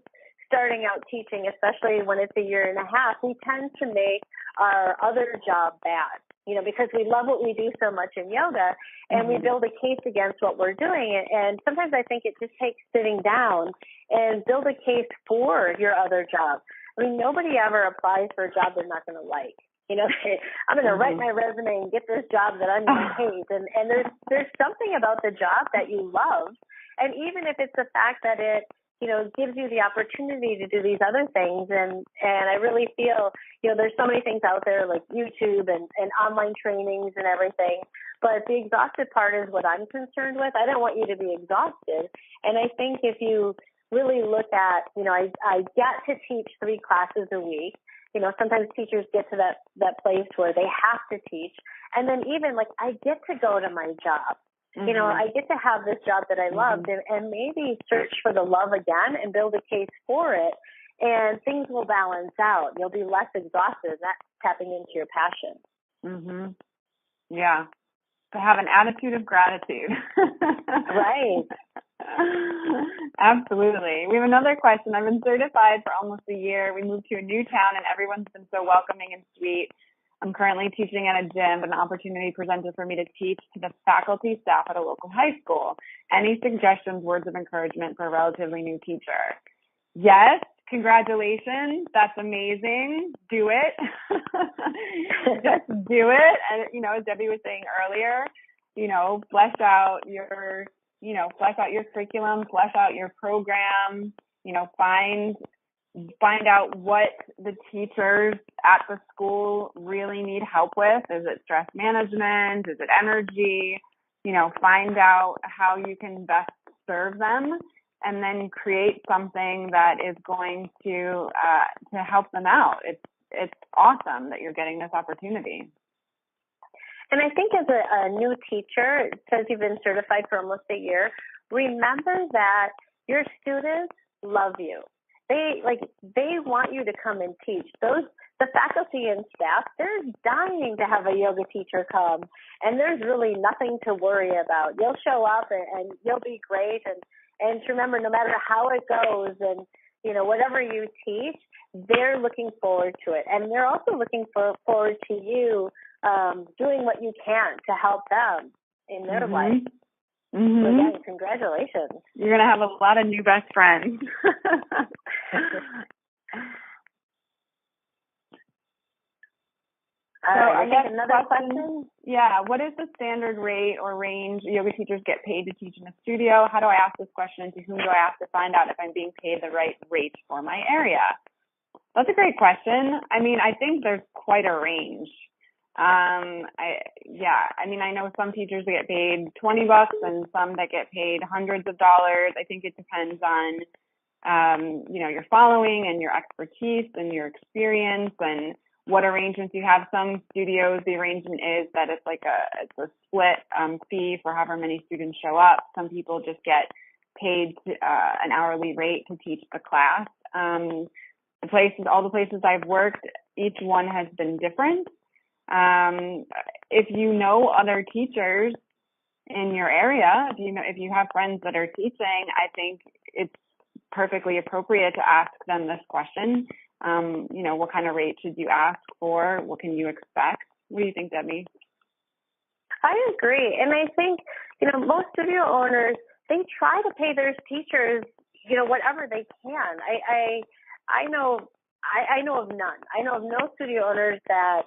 starting out teaching, especially when it's a year and a half, we tend to make our other job bad, you know, because we love what we do so much in yoga, and we build a case against what we're doing. And sometimes I think it just takes sitting down and build a case for your other job. I mean, nobody ever applies for a job they're not going to like. You know, I'm going to write my resume and get this job that I'm going to hate. And there's something about the job that you love. And even if it's the fact that it, you know, gives you the opportunity to do these other things. And I really feel, you know, there's so many things out there like YouTube and online trainings and everything. But the exhausted part is what I'm concerned with. I don't want you to be exhausted. And I think if you really look at, you know, I get to teach 3 classes a week. You know, sometimes teachers get to that place where they have to teach. And then even like I get to go to my job. You know, I get to have this job that I loved and maybe search for the love again and build a case for it. And things will balance out. You'll be less exhausted. That's tapping into your passion. Yeah. To have an attitude of gratitude. Right. Absolutely. We have another question. I've been certified for almost a year. We moved to a new town and everyone's been so welcoming and sweet. I'm currently teaching at a gym, but an opportunity presented for me to teach to the faculty staff at a local high school. Any suggestions, words of encouragement for a relatively new teacher? Yes. Congratulations. That's amazing. Do it. Just do it. And, you know, as Debbie was saying earlier, you know, flesh out your curriculum, flesh out your program, you know, find out what the teachers at the school really need help with. Is it stress management? Is it energy? You know, find out how you can best serve them, and then create something that is going to help them out. It's awesome that you're getting this opportunity. And I think as a new teacher, it says you've been certified for almost a year, remember that your students love you. They want you to come and teach. The faculty and staff, they're dying to have a yoga teacher come, and there's really nothing to worry about. You'll show up and you'll be great, and to remember, no matter how it goes, and you know, whatever you teach, they're looking forward to it, and they're also looking forward to you doing what you can to help them in their life. So again, congratulations. You're going to have a lot of new best friends. I guess another question. Yeah, what is the standard rate or range yoga teachers get paid to teach in a studio? How do I ask this question, and to whom do I ask to find out if I'm being paid the right rate for my area? That's a great question. I mean, I think there's quite a range. I know some teachers that get paid $20 and some that get paid hundreds of dollars. I think it depends on, your following and your expertise and your experience and what arrangements you have. Some studios, the arrangement is that it's a split fee for however many students show up. Some people just get paid an hourly rate to teach the class. All the places I've worked, each one has been different. If you know other teachers in your area, if you have friends that are teaching, I think it's perfectly appropriate to ask them this question. What kind of rate should you ask for? What can you expect? What do you think, Debbie? I agree. And I think, most studio owners, they try to pay their teachers, whatever they can. I know of none. I know of no studio owners that,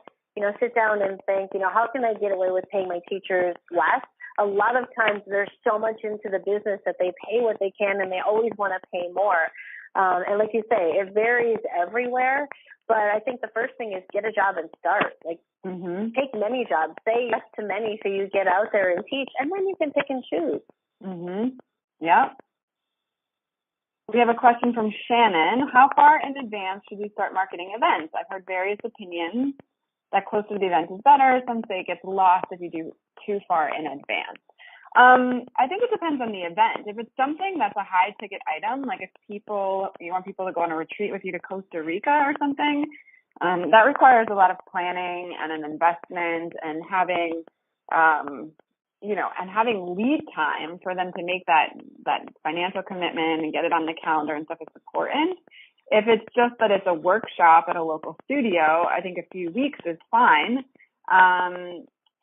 sit down and think, how can I get away with paying my teachers less? A lot of times they're so much into the business that they pay what they can and they always want to pay more. And like you say, it varies everywhere. But I think the first thing is get a job and start. Take many jobs, say yes to many so you get out there and teach, and then you can pick and choose. Yeah. We have a question from Shannon. How far in advance should we start marketing events? I've heard various opinions that close to the event is better. Some say it gets lost if you do too far in advance. I think it depends on the event. If it's something that's a high ticket item, like if you want people to go on a retreat with you to Costa Rica or something, that requires a lot of planning and an investment and having lead time for them to make that financial commitment and get it on the calendar and stuff is important. If it's just that it's a workshop at a local studio, I think a few weeks is fine.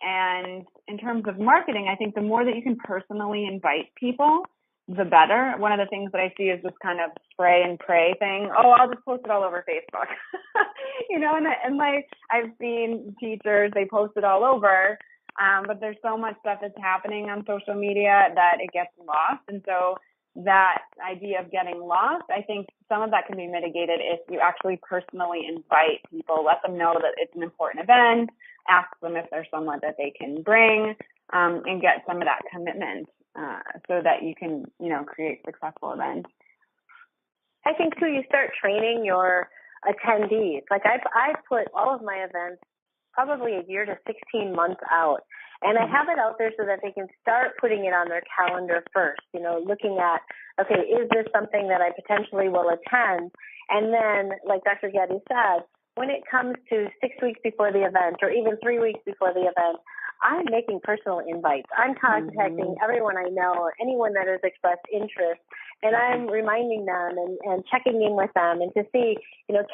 And in terms of marketing, I think the more that you can personally invite people, the better. One of the things that I see is this kind of spray and pray thing. Oh, I'll just post it all over Facebook. I've seen teachers, they post it all over, but there's so much stuff that's happening on social media that it gets lost. And so that idea of getting lost, I think some of that can be mitigated if you actually personally invite people, let them know that it's an important event, ask them if there's someone that they can bring, and get some of that commitment so that you can, create successful events. I think too, you start training your attendees. Like I put all of my events probably a year to 16 months out. And I have it out there so that they can start putting it on their calendar first, looking at, okay, is this something that I potentially will attend? And then, like Dr. Gabby said, when it comes to 6 weeks before the event or even 3 weeks before the event, I'm making personal invites. I'm contacting everyone I know or anyone that has expressed interest, and I'm reminding them and checking in with them and to see,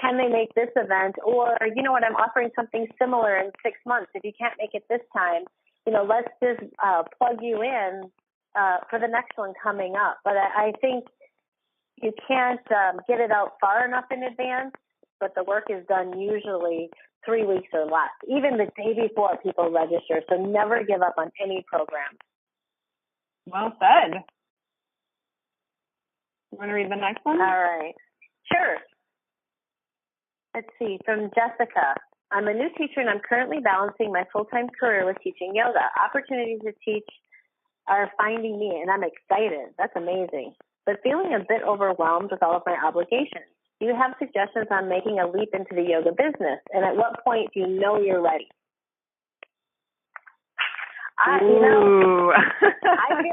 can they make this event? Or, I'm offering something similar in 6 months. If you can't make it this time, let's just plug you in for the next one coming up. But I think you can't get it out far enough in advance, but the work is done usually 3 weeks or less, even the day before people register. So never give up on any program. Well said. You want to read the next one? All right. Sure. Let's see. From Jessica. I'm a new teacher and I'm currently balancing my full-time career with teaching yoga. Opportunities to teach are finding me and I'm excited. That's amazing. But feeling a bit overwhelmed with all of my obligations. Do you have suggestions on making a leap into the yoga business? And at what point do you know you're ready? I feel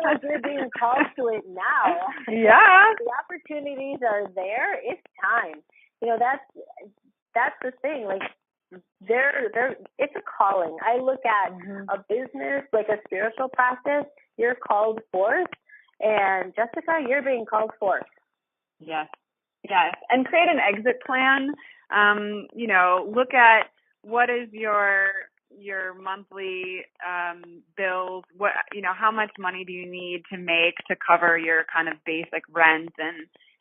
like you're being called to it now. Yeah. The opportunities are there. It's time. That's the thing. Like, it's a calling. I look at a business like a spiritual practice. You're called forth, and Jessica, you're being called forth. Yes, and create an exit plan. Look at what is your monthly bills. What how much money do you need to make to cover your kind of basic rent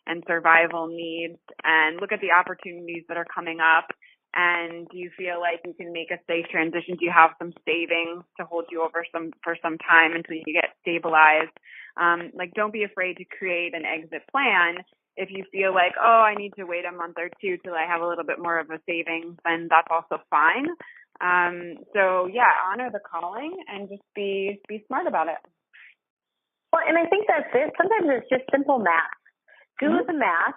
and survival needs, and look at the opportunities that are coming up. And do you feel like you can make a safe transition? Do you have some savings to hold you over for some time until you get stabilized? Don't be afraid to create an exit plan. If you feel like, I need to wait a month or two till I have a little bit more of a savings, then that's also fine. So yeah, honor the calling and just be smart about it. Well, and I think that's it. Sometimes it's just simple math. Do the math.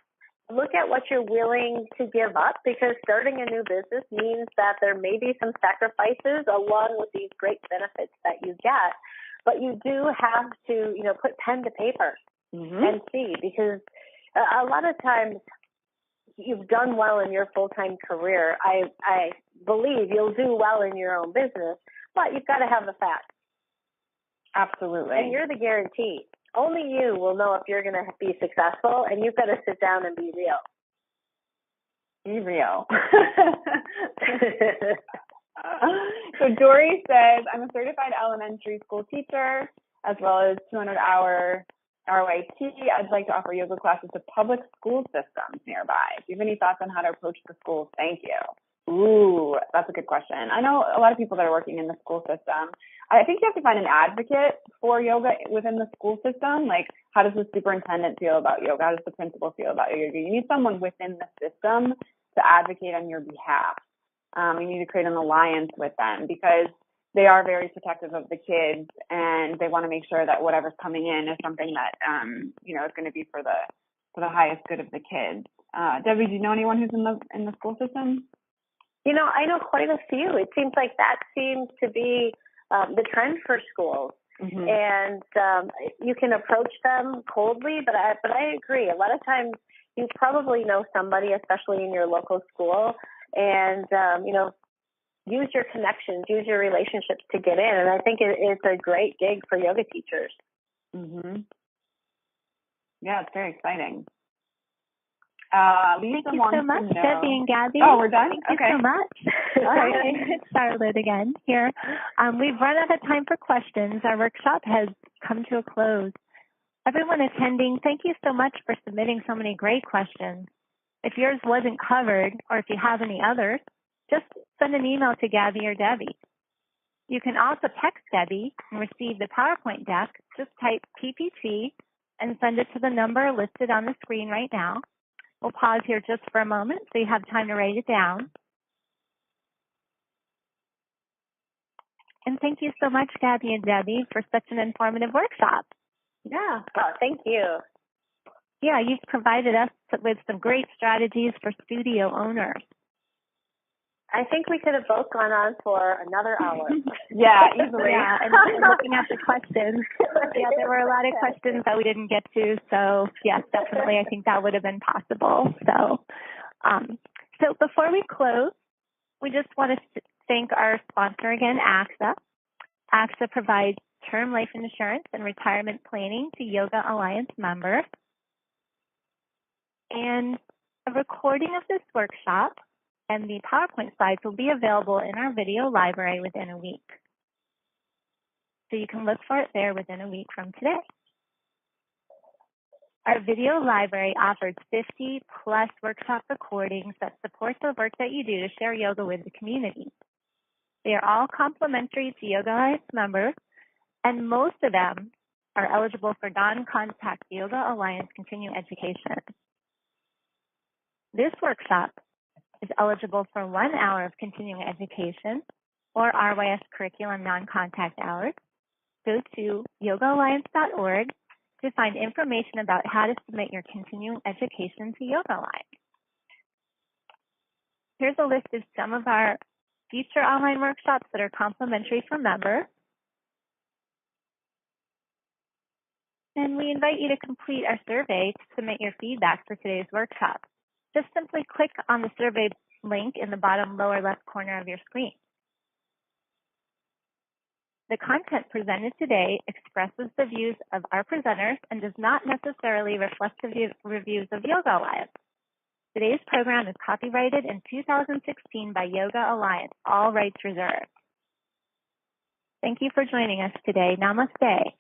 Look at what you're willing to give up, because starting a new business means that there may be some sacrifices along with these great benefits that you get. But you do have to, put pen to paper and see, because a lot of times you've done well in your full-time career. I believe you'll do well in your own business, but you've got to have the facts. Absolutely. And you're the guarantee. Only you will know if you're going to be successful, and you've got to sit down and be real. Be real. So Dory says, I'm a certified elementary school teacher as well as 200-hour RYT. I'd like to offer yoga classes to public school systems nearby. Do you have any thoughts on how to approach the schools? Thank you. Ooh, that's a good question. I know a lot of people that are working in the school system. I think you have to find an advocate for yoga within the school system. Like, how does the superintendent feel about yoga? How does the principal feel about yoga? You need someone within the system to advocate on your behalf. You need to create an alliance with them, because they are very protective of the kids, and they want to make sure that whatever's coming in is something that is going to be for the highest good of the kids. Debbie, do you know anyone who's in the school system? I know quite a few. It seems like that seems to be the trend for schools. And you can approach them coldly, but I agree. A lot of times you probably know somebody, especially in your local school, and use your connections, use your relationships to get in. And I think it's a great gig for yoga teachers. Yeah, it's very exciting. Thank you so much, Debbie and Gabby. Oh, we're done? Thank you so much. Hi, it's Charlotte again here. We've run out of time for questions. Our workshop has come to a close. Everyone attending, thank you so much for submitting so many great questions. If yours wasn't covered, or if you have any others, just send an email to Gabby or Debbie. You can also text Debbie and receive the PowerPoint deck. Just type PPT and send it to the number listed on the screen right now. We'll pause here just for a moment so you have time to write it down. And thank you so much, Gabby and Debbie, for such an informative workshop. Yeah. Oh, thank you. Yeah, you've provided us with some great strategies for studio owners. I think we could have both gone on for another hour. Yeah, easily. Yeah, and looking at the questions, there were a lot of questions that we didn't get to. So, yes, definitely, I think that would have been possible. So before we close, we just want to thank our sponsor again, AXA. AXA provides term life insurance and retirement planning to Yoga Alliance members. And a recording of this workshop and the PowerPoint slides will be available in our video library within a week. So you can look for it there within a week from today. Our video library offers 50 plus workshop recordings that support the work that you do to share yoga with the community. They are all complimentary to Yoga Alliance members, and most of them are eligible for non-contact Yoga Alliance continuing education. This workshop is eligible for 1 hour of continuing education or RYS curriculum non-contact hours. Go to yogaalliance.org to find information about how to submit your continuing education to Yoga Alliance. Here's a list of some of our future online workshops that are complimentary for members. And we invite you to complete our survey to submit your feedback for today's workshop. Just simply click on the survey link in the bottom lower left corner of your screen. The content presented today expresses the views of our presenters and does not necessarily reflect the reviews of Yoga Alliance. Today's program is copyrighted in 2016 by Yoga Alliance, all rights reserved. Thank you for joining us today. Namaste.